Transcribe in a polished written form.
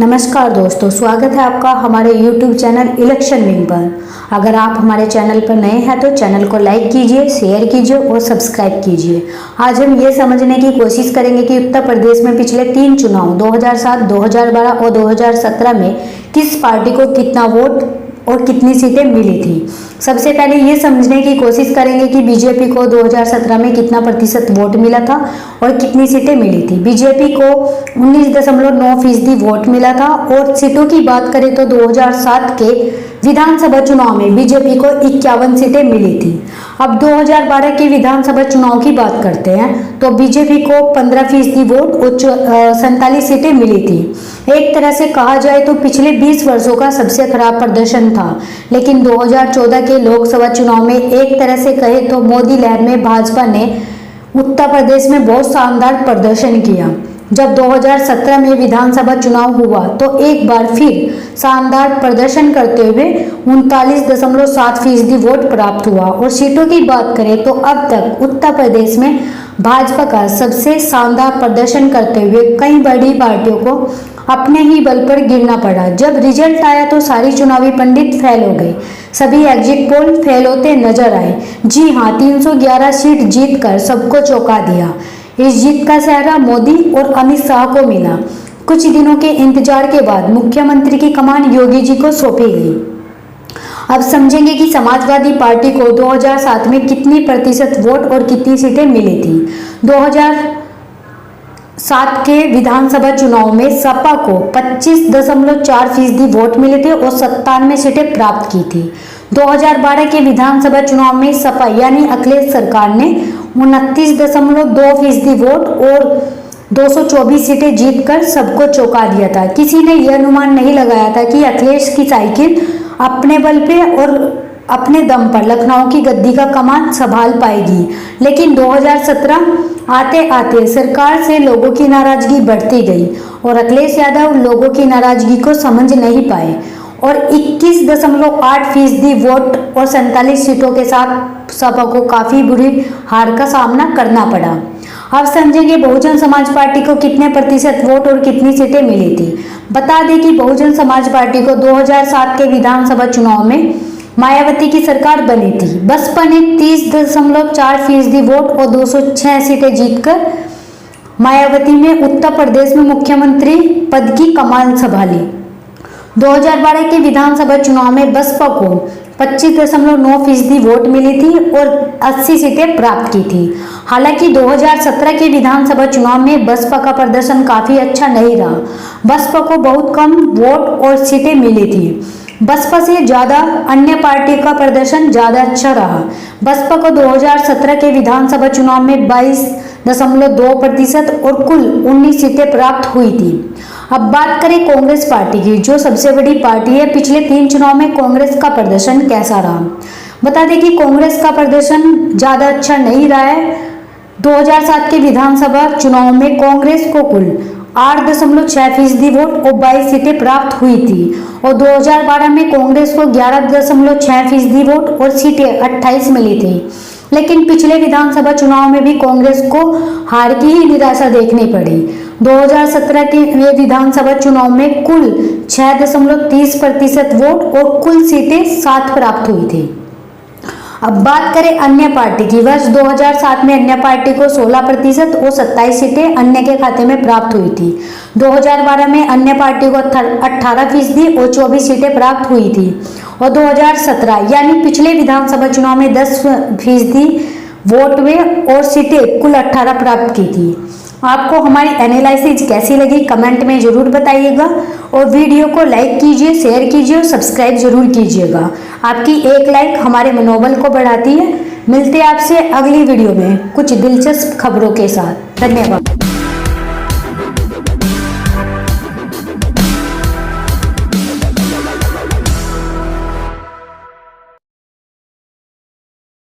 नमस्कार दोस्तों, स्वागत है आपका हमारे YouTube चैनल इलेक्शन विंग पर। अगर आप हमारे चैनल पर नए हैं तो चैनल को लाइक कीजिए, शेयर कीजिए और सब्सक्राइब कीजिए। आज हम ये समझने की कोशिश करेंगे कि उत्तर प्रदेश में पिछले 3 चुनाव 2007, 2012 और 2017 में किस पार्टी को कितना वोट और कितनी सीटें मिली थी। सबसे पहले ये समझने की कोशिश करेंगे कि बीजेपी को 2017 में कितना प्रतिशत वोट मिला था और कितनी सीटें मिली थी। बीजेपी को 19.9% वोट मिला था और सीटों की बात करें तो 2007 के विधानसभा चुनाव में बीजेपी को 51 सीटें मिली थी। अब 2012 के विधानसभा चुनाव की बात करते हैं तो बीजेपी को 15% वोट और 47 सीटें मिली थी। एक तरह से कहा जाए तो पिछले 20 वर्षों का सबसे खराब प्रदर्शन था, लेकिन 2014 के लोकसभा चुनाव में एक तरह से कहे तो मोदी लहर में भाजपा ने उत्तर प्रदेश में बहुत शानदार प्रदर्शन किया। जब 2017 में विधानसभा चुनाव हुआ तो एक बार फिर शानदार प्रदर्शन करते हुए 39.7% वोट प्राप्त हुआ और सीटों की बात करें तो अब तक उत्तर प्रदेश में भाजपा का सबसे शानदार प्रदर्शन करते हुए कई बड़ी पार्टियों को अपने ही बल पर गिरना पड़ा। जब रिजल्ट आया तो सारी चुनावी पंडित फेल हो गए, सभी एग्जिट पोल फेल होते नजर आए। जी हाँ, 311 सीट जीतकर सबको चौंका दिया। इस जीत का सेहरा मोदी और अमित शाह को मिला। कुछ दिनों के इंतजार के बाद मुख्यमंत्री की कमान योगी जी को सौंपी गई। अब समझेंगे कि समाजवादी पार्टी को 2007 में कितनी प्रतिशत वोट और कितनी सीटें मिली थी। 2007 के विधानसभा चुनाव में सपा को 25.4% वोट मिले थे और 97 सीटें प्राप्त की थी। 2012 के विधानसभा चुनाव में सपा यानी अखिलेश सरकार ने 29.2% वोट और 224 सीटें जीतकर सबको चौंका दिया था। किसी ने यह अनुमान नहीं लगाया था कि अखिलेश की साइकिल अपने बल पे और अपने दम पर लखनऊ की गद्दी का कमान संभाल पाएगी, लेकिन 2017 आते आते सरकार से लोगों की नाराजगी बढ़ती गई और अखिलेश यादव लोगों की नाराजगी को समझ नहीं पाए और 21.8% वोट और 47 सीटों के साथ सपा को काफी बुरी हार का सामना करना पड़ा। अब समझेंगे बहुजन समाज पार्टी को कितने प्रतिशत वोट और कितनी सीटें मिली थी। बता दें कि बहुजन समाज पार्टी को 2007 के विधानसभा चुनाव में मायावती की सरकार बनी थी। बसपा ने 30.4% वोट और 206 सीटें जीतकर मायावती में उत्तर प्रदेश में मुख्यमंत्री पद की कमान संभाली। 2012 के विधानसभा चुनाव में बसपा को 25.9% वोट मिली थी और 80 सीटें प्राप्त की थी। हालांकि 2017 के विधानसभा चुनाव में बसपा का प्रदर्शन काफी अच्छा नहीं रहा। बसपा को बहुत कम वोट और सीटें मिली थी। बसपा से ज्यादा अन्य पार्टी का प्रदर्शन ज्यादा अच्छा रहा। बसपा को 2017 के विधानसभा चुनाव में 22.2% और कुल 19 सीटें प्राप्त हुई थी। अब बात करें कांग्रेस पार्टी की, जो सबसे बड़ी पार्टी है। पिछले 3 चुनाव में कांग्रेस का प्रदर्शन कैसा रहा? बता दें कि कांग्रेस का प्रदर्शन ज्यादा अच्छा नहीं रहा है। 2007 के विधानसभा चुनाव में कांग्रेस को कुल 8.6% वोट और 22 सीटें प्राप्त हुई थी और 2012 में कांग्रेस को 11.6% वोट और सीटें 28 मिली थी। लेकिन पिछले विधानसभा चुनाव में भी कांग्रेस को हार की ही निराशा देखनी पड़ी। 2017 के विधानसभा चुनाव में कुल 6.30% वोट और कुल सीटें 7 प्राप्त हुई थी। अब बात करें अन्य पार्टी की। वर्ष 2007 में अन्य पार्टी को 16% और 27 सीटें अन्य के खाते में प्राप्त हुई थी। 2012 में अन्य पार्टी को 18% और 24 सीटें प्राप्त हुई थी और 2017 यानी पिछले विधानसभा चुनाव में 10% वोट में और सीटें कुल 18 प्राप्त की थी। आपको हमारी एनालिसिस कैसी लगी कमेंट में जरूर बताइएगा और वीडियो को लाइक कीजिए, शेयर कीजिए और सब्सक्राइब जरूर कीजिएगा। आपकी एक लाइक हमारे मनोबल को बढ़ाती है। मिलते हैं आपसे अगली वीडियो में कुछ दिलचस्प खबरों के साथ। धन्यवाद।